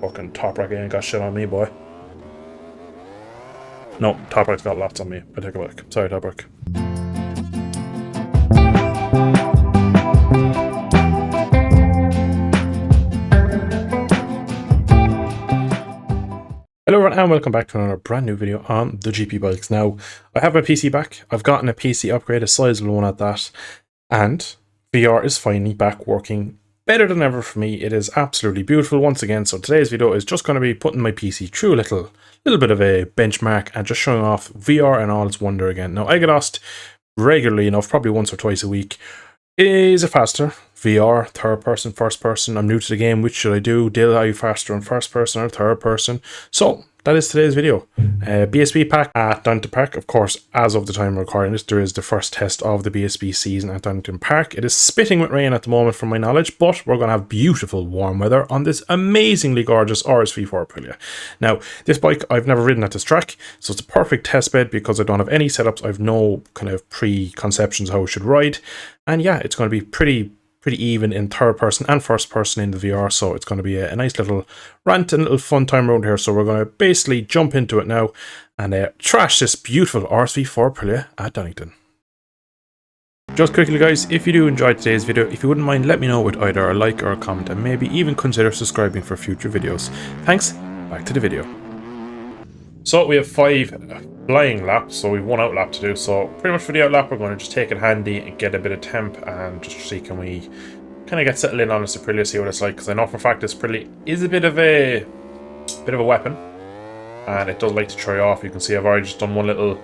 Fucking Top Rack ain't got shit on me, boy. No, Top Rack's got lots on me. I take it back. Sorry, Top Rack. Hello everyone and welcome back to another brand new video on the GP bikes. Now, I have my PC back. I've gotten a PC upgrade, a sizable one at that, and VR is finally back working better than ever for me. It is absolutely beautiful once again. So today's video is just going to be putting my PC through a little bit of a benchmark and just showing off VR and all its wonder again. Now, I get asked regularly enough, probably once or twice a week, is it faster? VR, third person, first person? I'm new to the game. Which should I do? Are you faster on first person or third person? So that is today's video. BSB pack at Donington Park. Of course, as of the time of recording this, there is the first test of the BSB season at Donington Park. It is spitting with rain at the moment from my knowledge, but we're going to have beautiful warm weather on this amazingly gorgeous RSV4 Aprilia. Now, this bike I've never ridden at this track, so it's a perfect test bed because I don't have any setups. I've no kind of preconceptions how it should ride. And yeah, it's going to be pretty even in third person and first person in the VR, so it's going to be a nice little rant and little fun time around here. So we're going to basically jump into it now and trash this beautiful RSV4 Aprilia at Donington. Just quickly guys, if you do enjoy today's video, if you wouldn't mind, let me know with either a like or a comment, and maybe even consider subscribing for future videos. Thanks, back to the video. So we have 5 flying laps, so we've 1 out lap to do. So pretty much for the out lap, we're going to just take it handy and get a bit of temp and just see can we kind of get settled in on this Aprilia, see what it's like. Because I know for a fact this Aprilia is a bit of a weapon, and it does like to try off. You can see I've already just done 1 little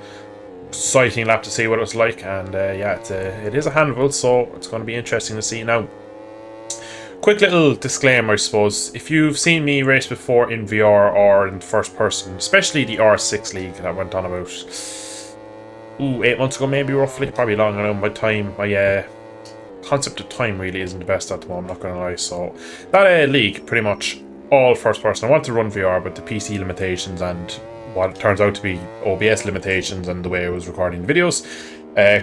sighting lap to see what it's like, and yeah, it is a handful, so it's going to be interesting to see. Now, quick little disclaimer, I suppose. If you've seen me race before in VR or in first person, especially the R6 League that went on about 8 months ago, maybe roughly, probably longer now. My concept of time really isn't the best at the moment, I'm not gonna lie. So that league, pretty much all first person. I wanted to run VR, but the PC limitations and what turns out to be OBS limitations and the way I was recording the videos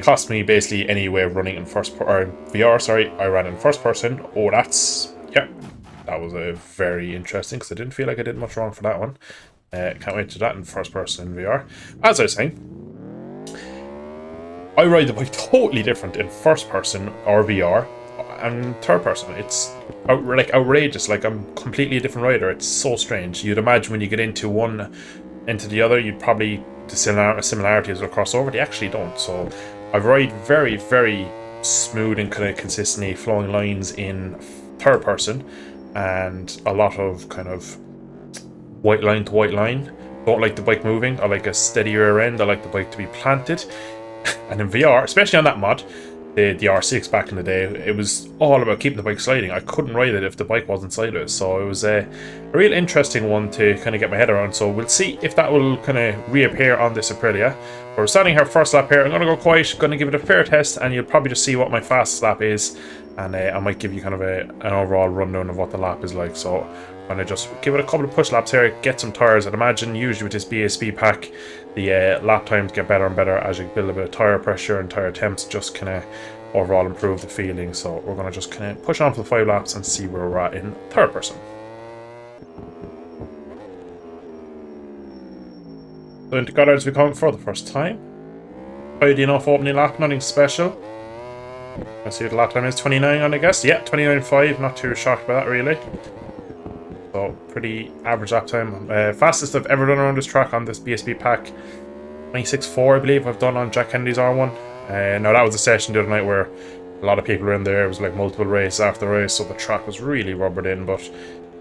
cost me basically any way of running in VR. Sorry, I ran in first person. Oh, that was a very interesting, because I didn't feel like I did much wrong for that one. Can't wait to do that in first person in VR. As I was saying, I ride the bike totally different in first person or VR and third person. It's outrageous. Like, I'm completely a different rider. It's so strange. You'd imagine when you get into one into the other, you'd probably the similarities will cross over. They actually don't. So I ride very, very smooth and kind of consistently flowing lines in third person, and a lot of kind of white line to white line. Don't like the bike moving. I like a steady rear end. I like the bike to be planted. And in VR, especially on that mod, the R6 back in the day, it was all about keeping the bike sliding. I couldn't ride it if the bike wasn't sideways. So it was a real interesting one to kind of get my head around. So we'll see if that will kind of reappear on this Aprilia. We're starting her first lap here. I'm going to go quiet, going to give it a fair test, and you'll probably just see what my fastest lap is. And I might give you kind of an overall rundown of what the lap is like. So I'm going to just give it a couple of push laps here, get some tyres. I'd imagine usually with this BSB pack, the lap times get better and better as you build a bit of tyre pressure and tyre temps, just kind of overall improve the feeling. So we're going to just kind of push on for the 5 laps and see where we're at in third person. So into Goddard's we come for the first time. Tidy enough opening lap, nothing special. Let's see what the lap time is, 29 on I guess. Yeah, 29.5, not too shocked by that really. So pretty average lap time. Fastest I've ever done around this track on this BSB pack, 26.4 I believe I've done on Jack Kennedy's R1. Now that was a session the other night where a lot of people were in there. It was like multiple races after race, so the track was really rubbered in. But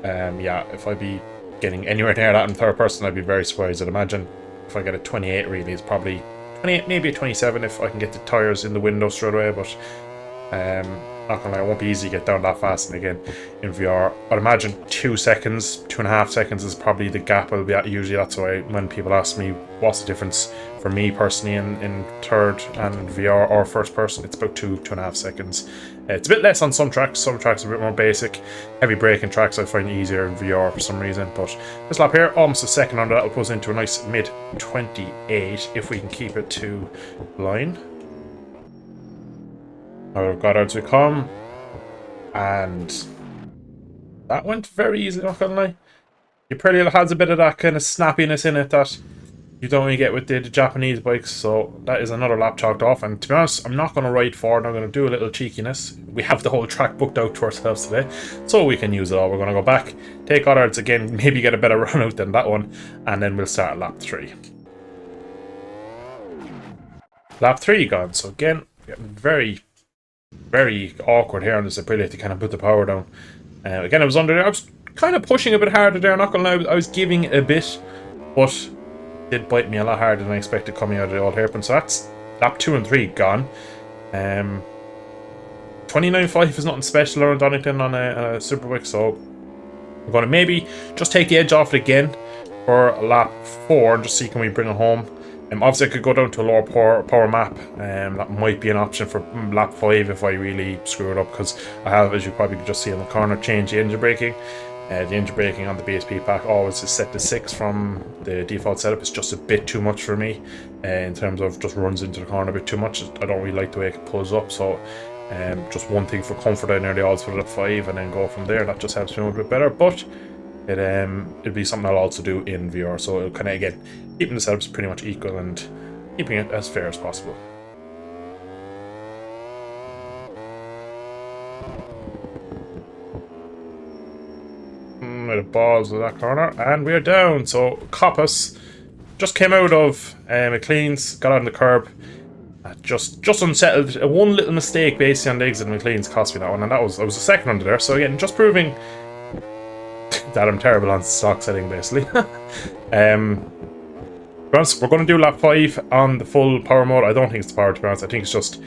yeah, if I'd be getting anywhere near that in third person, I'd be very surprised. I'd imagine if I get a 28 really, it's probably 28, maybe a 27 if I can get the tyres in the window straight away. But not gonna lie, it won't be easy to get down that fast. And again, in VR, I'd imagine 2 seconds, 2.5 seconds is probably the gap I'll be at. Usually that's why when people ask me what's the difference for me personally in third and VR or first person, it's about 2.5 seconds. It's a bit less on some tracks are a bit more basic. Heavy braking tracks I find easier in VR for some reason. But this lap here, almost a second under, that'll put us into a nice mid 28 if we can keep it to line. Now we've got out to come. And that went very easy, not gonna lie. Your Imperial has a bit of that kind of snappiness in it that you don't really get with the Japanese bikes, so that is another lap chalked off. And to be honest, I'm not going to ride forward. I'm going to do a little cheekiness. We have the whole track booked out to ourselves today, so we can use it all. We're going to go back, take Ottards again, maybe get a better run out than that one, and then we'll start lap 3. Lap 3 gone. So again, getting very, very awkward here on this Aprilia to kind of put the power down. Again, I was under there. I was kind of pushing a bit harder there, not going to lie. I was giving a bit, but did bite me a lot harder than I expected coming out of the old hairpin. So that's lap 2 and 3 gone. 29.5 is nothing special around Donington on a Superbike, so we're going to maybe just take the edge off it again for lap 4 and just see can we bring it home. Obviously I could go down to a lower power map. That might be an option for lap 5 if I really screw it up, because I have, as you probably could just see in the corner, changed the engine braking. The engine braking on the BSP pack always is set to 6 from the default setup. It's just a bit too much for me in terms of just runs into the corner a bit too much. I don't really like the way it pulls up, so just one thing for comfort, I nearly always put it at 5 and then go from there. That just helps me a little bit better, but it'll be something I'll also do in VR, so it'll kind of, again, keeping the setups pretty much equal and keeping it as fair as possible. With the balls of that corner, and we're down. So Coppice just came out of McLean's, got on the curb, just unsettled. One little mistake basically on the exit of McLean's cost me that one, and I was a second under there. So again, just proving that I'm terrible on stock setting basically. We're going to do lap 5 on the full power mode. I don't think it's the power, to be honest. I think it's just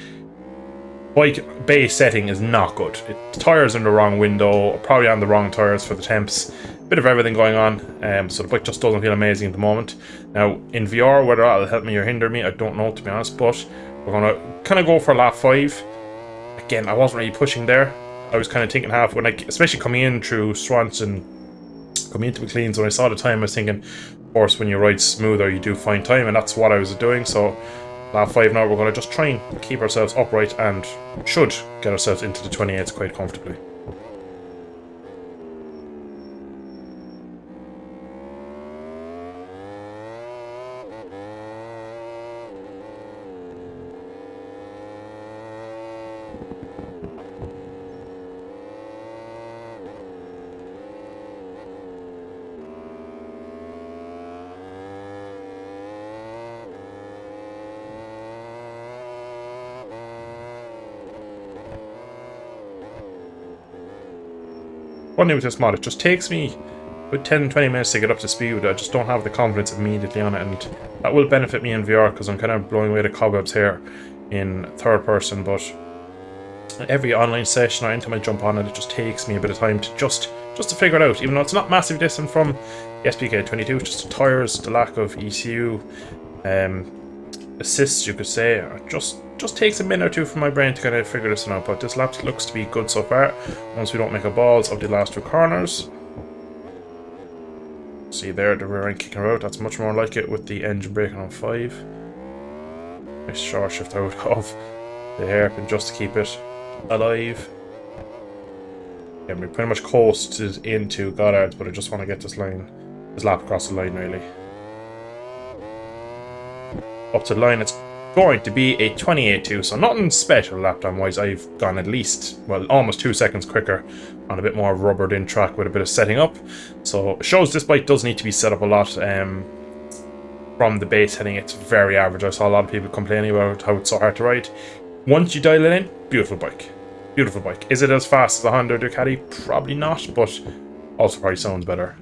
bike base setting is not good. The tires in the wrong window, probably on the wrong tires for the temps. Bit of everything going on, so the bike just doesn't feel amazing at the moment. Now in VR, whether that'll help me or hinder me, I don't know, to be honest. But we're gonna kind of go for lap 5. Again, I wasn't really pushing there. I was kind of thinking half when especially coming in through Swanson, coming into McLean's. When I saw the time, I was thinking, of course, when you ride smoother, you do find time, and that's what I was doing. So lap 5 now, we're going to just try and keep ourselves upright and should get ourselves into the 28s quite comfortably. One thing with this mod, it just takes me about 10-20 minutes to get up to speed. I just don't have the confidence immediately on it, and that will benefit me in VR because I'm kind of blowing away the cobwebs here in third person. But every online session or anytime I jump on it, it just takes me a bit of time to just to figure it out. Even though it's not massive distant from the SPK22, it's just the tires, the lack of ECU, assists, you could say. Just takes a minute or two for my brain to kind of figure this one out, but this lap looks to be good so far. Once we don't make a balls of the last 2 corners. See there, the rear end kicking out. That's much more like it with the engine braking on 5. Nice short shift out of the hairpin just to keep it alive. Yeah, we pretty much coasted into Goddard's, but I just want to get this lap across the line really. Up to the line, it's going to be a 28.2, so nothing special lap time wise. I've gone at least, well, almost 2 seconds quicker on a bit more rubbered in track with a bit of setting up. So it shows this bike does need to be set up a lot. From the base heading, it's very average. I saw a lot of people complaining about how it's so hard to ride. Once you dial it in, beautiful bike. Beautiful bike. Is it as fast as the Honda Ducati? Probably not, but also probably sounds better.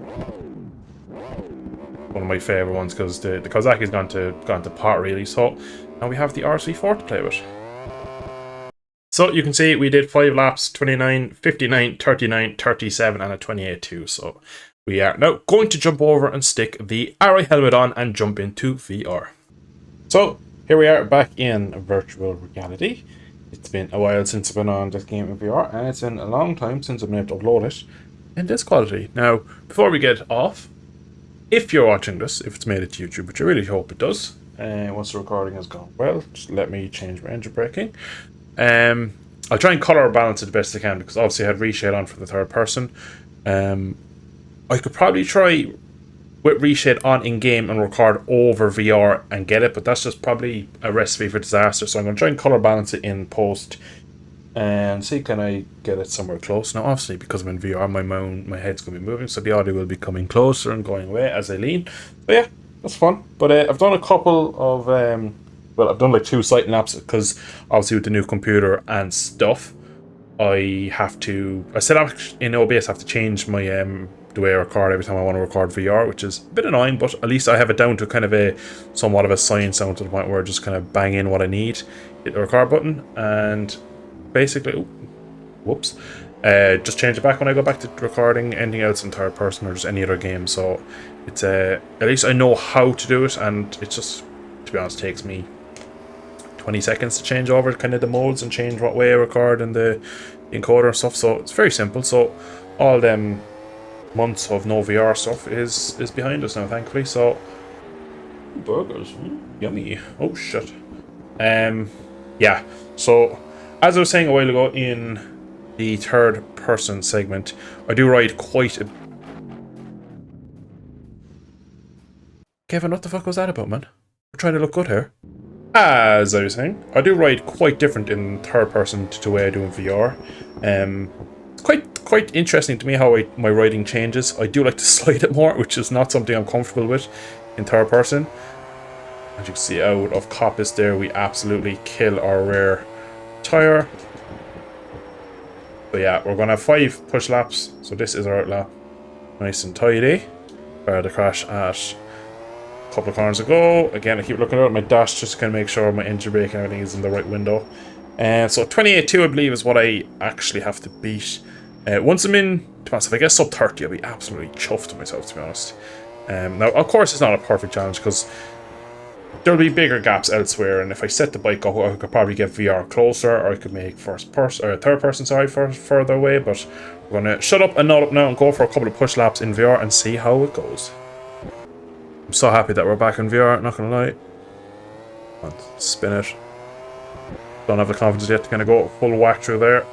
One of my favourite ones because the Kawasaki's gone to pot really. So now we have the RC4 to play with. So you can see we did 5 laps, 29, 59, 39, 37 and a 28.2. So we are now going to jump over and stick the Arrow helmet on and jump into VR. So here we are back in virtual reality. It's been a while since I've been on this game in VR, and it's been a long time since I've been able to upload it in this quality. Now, before we get off, if you're watching this, if it's made it to YouTube, which I really hope it does, once the recording has gone well, just let me change my engine braking. I'll try and color balance it the best I can, because obviously I had reshade on for the third person. I could probably try with reshade on in game and record over VR and get it, but that's just probably a recipe for disaster. So I'm going to try and color balance it in post and see, can I get it somewhere close. Now obviously, because I'm in VR, my head's going to be moving, so the audio will be coming closer and going away as I lean. So yeah, that's fun. But I've done a couple of well, I've done like 2 sight maps, because obviously with the new computer and stuff, I said in OBS I have to change my the way I record every time I want to record VR, which is a bit annoying, but at least I have it down to kind of a somewhat of a science, down to the point where I just kind of bang in what I need, hit the record button, and basically, whoops, just change it back when I go back to recording anything else in third person or just any other game. So it's at least I know how to do it, and it just, to be honest, takes me 20 seconds to change over kind of the modes and change what way I record and the encoder and stuff. So it's very simple. So all them months of no VR stuff is behind us now, thankfully. So burgers, yummy. Oh shit. Yeah. So as I was saying a while ago, in the third person segment, I do ride quite a... Kevin, what the fuck was that about, man? We're trying to look good here. As I was saying, I do ride quite different in third person to the way I do in VR. It's quite interesting to me how my riding changes. I do like to slide it more, which is not something I'm comfortable with in third person. As you can see out of Coppice there, we absolutely kill our rear tire. But yeah, we're going to have 5 push laps, so this is our lap. Nice and tidy. Bar the crash at a couple of corners ago. Again, I keep looking at my dash just to kind of make sure my engine brake and everything is in the right window. So 28.2 I believe is what I actually have to beat. Once I'm in, to be honest, if I get sub 30, I'll be absolutely chuffed with myself, to be honest. Now, of course, it's not a perfect challenge, because there'll be bigger gaps elsewhere, and if I set the bike up, I could probably get VR closer, or I could make third person, sorry, further away. But we're gonna shut up and nod up now and go for a couple of push laps in VR and see how it goes. I'm so happy that we're back in VR, not gonna lie. Come on, spin it. Don't have the confidence yet to kind of go full whack through there.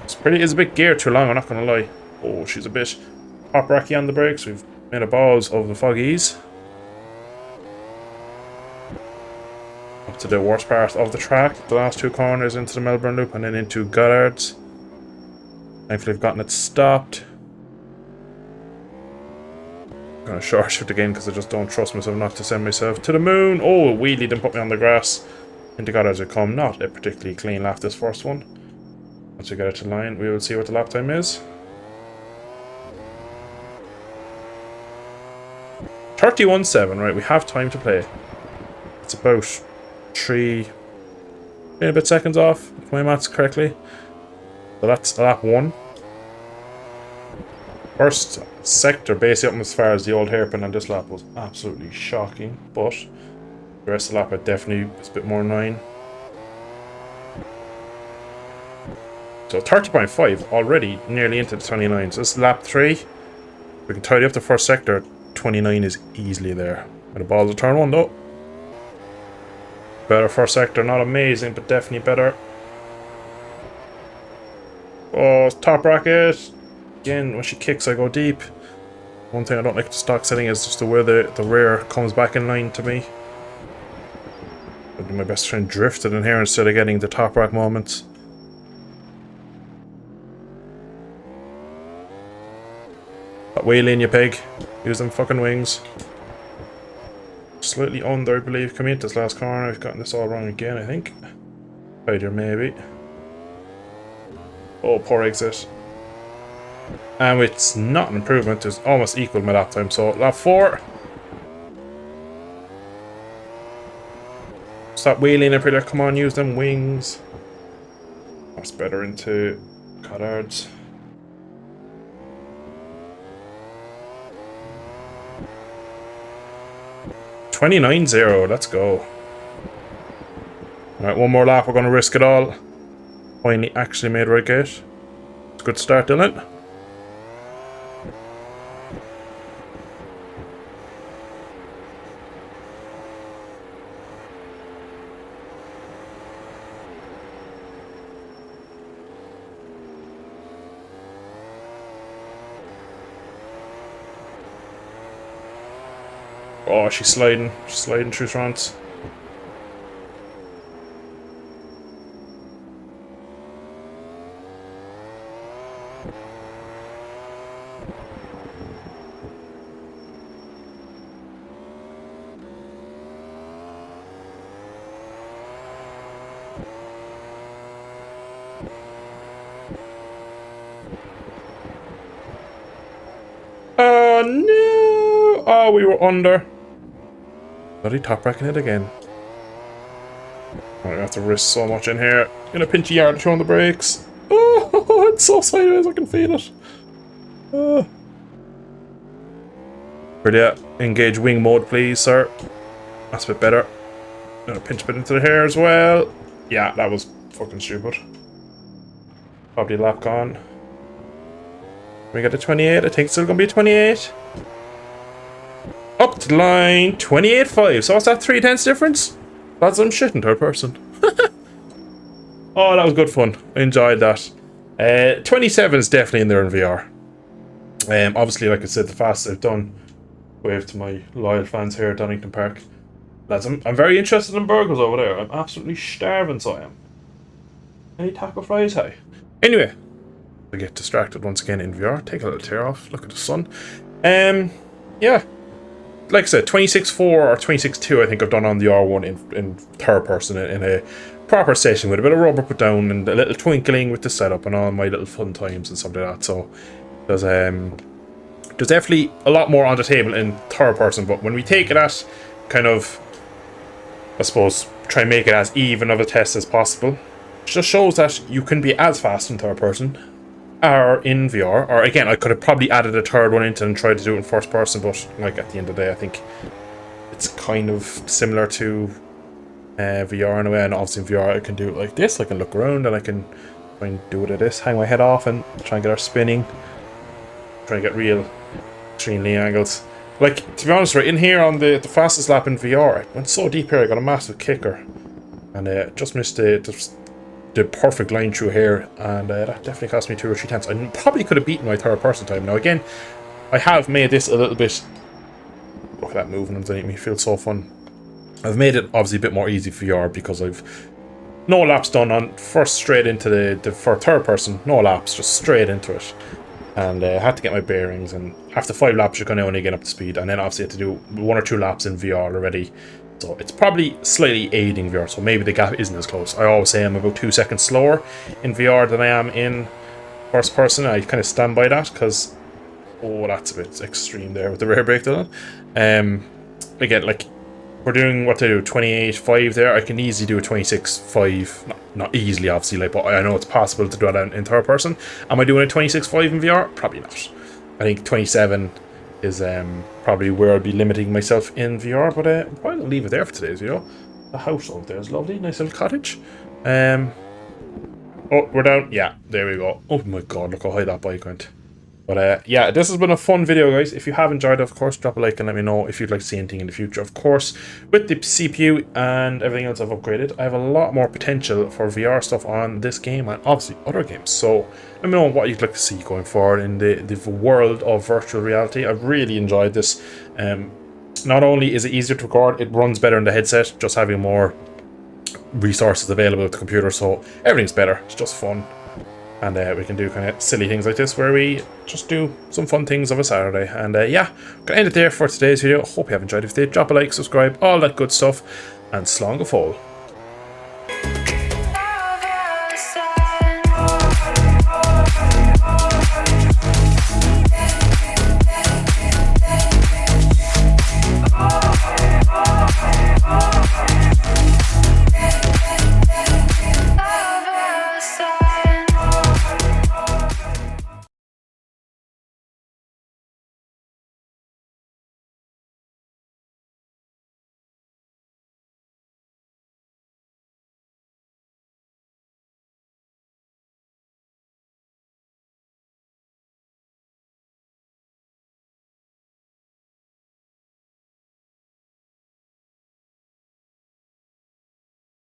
It's a bit geared too long, I'm not gonna lie. Oh, she's a bit top racky on the brakes. We've made a balls of the foggies. Up to the worst part of the track, the last 2 corners into the Melbourne Loop and then into Goddards. Thankfully I've gotten it stopped. I'm gonna short shift again because I just don't trust myself not to send myself to the moon. Oh, a wheelie didn't put me on the grass. Into Goddards I come. Not a particularly clean lap, this first one. Once we get it to line, we will see what the lap time is. 31.7, right, we have time to play. It's about 3 and a bit seconds off, if my maths correctly. So that's lap 1. First sector, basically up as far as the old hairpin on this lap, was absolutely shocking, but the rest of the lap I definitely was a bit more 9. So 30.5 already nearly into the 29. So this is lap 3. We can tidy up the first sector. 29 is easily there. And the balls of turn 1 though. Better first sector, not amazing, but definitely better. Oh, top bracket. Again, when she kicks, I go deep. One thing I don't like the stock setting is just the way the rear comes back in line to me. I'll do my best to try and drift it in here instead of getting the top rack moments. That wheelie, you pig. Use them fucking wings. Slightly under, I believe. Coming into this last corner. I've gotten this all wrong again, I think. Spider, maybe. Oh, poor exit. And it's not an improvement. It's almost equal my lap time. So, lap 4. Stop wheeling up here. Come on, use them wings. That's better into Goddards. 29.0, let's go. Alright, one more lap, we're going to risk it all. Finally actually made right gate. It's a good start, isn't it? Oh, she's sliding through fronts. Oh no! Oh, we were under. Bloody top wrecking it again. I have to risk so much in here. Gonna pinch a yard to on the brakes. Oh, it's so sideways, I can feel it. Oh. Yeah, engage wing mode, please, sir. That's a bit better. Gonna pinch a bit into the hair as well. Yeah, that was fucking stupid. Probably a lap gone. We got a 28. I think it's still gonna be a 28. Up to the line, 28.5. So what's that, 3/10 difference? That's some shit in third person. Oh, that was good fun. I enjoyed that. 27 is definitely in there in VR. Obviously, like I said, the fastest I've done. Wave to my loyal fans here at Donington Park. Lads, I'm very interested in burgers over there. I'm absolutely starving, so I am. Any taco fries? Hi. Anyway, I get distracted once again in VR. Take a little tear off. Look at the sun. Yeah. Like I said, 26.4 or 26.2 I think I've done on the R1 in third person in a proper session with a bit of rubber put down and a little twinkling with the setup and all my little fun times and stuff like that. So there's definitely a lot more on the table in third person, but when we take it at kind of, I suppose, try and make it as even of a test as possible, it just shows that you can be as fast in third person or in VR. Or again, I could have probably added a third one into and tried to do it in first person, but like at the end of the day, I think it's kind of similar to VR in a way. And obviously in VR I can do it like this. I can look around and I can try and do it like this, hang my head off and try and get her spinning, try and get real extreme lean angles. Like, to be honest, right in here on the fastest lap in VR, I went so deep here, I got a massive kicker and just missed the perfect line through here, and that definitely cost me 2 or 3 tenths. I probably could have beaten my third person time. Now again, I have made this a little bit, look at that moving underneath me, feels so fun. I've made it obviously a bit more easy for VR because I've no laps done on first straight into for third person, no laps, just straight into it. And I had to get my bearings, and after 5 laps you're kind of only getting up to speed, and then obviously I had to do 1 or 2 laps in VR already, so it's probably slightly aiding VR, so maybe the gap isn't as close. I always say I'm about 2 seconds slower in VR than I am in first person. I kind of stand by that because, oh, that's a bit extreme there with the rear brake done. Again, like, we're doing what they do, 28.5 there. I can easily do a 26.5. Not easily, obviously, like, but I know it's possible to do that in third person. Am I doing a 26.5 in VR? Probably not. I think 27 is probably where I'd be limiting myself in VR, but I'm probably gonna leave it there for today's video. The house over there is lovely, nice little cottage. Oh, we're down. Yeah, there we go. Oh my god, look how high that bike went. But yeah, this has been a fun video, guys. If you have enjoyed it, of course, drop a like and let me know if you'd like to see anything in the future. Of course, with the CPU and everything else I've upgraded, I have a lot more potential for VR stuff on this game and obviously other games. So let me know what you'd like to see going forward in the world of virtual reality. I've really enjoyed this. Not only is it easier to record, it runs better in the headset, just having more resources available with the computer, so everything's better. It's just fun. And we can do kind of silly things like this where we just do some fun things of a Saturday. And yeah, I'm going to end it there for today's video. Hope you have enjoyed. If you did, drop a like, subscribe, all that good stuff. And slán go fóill.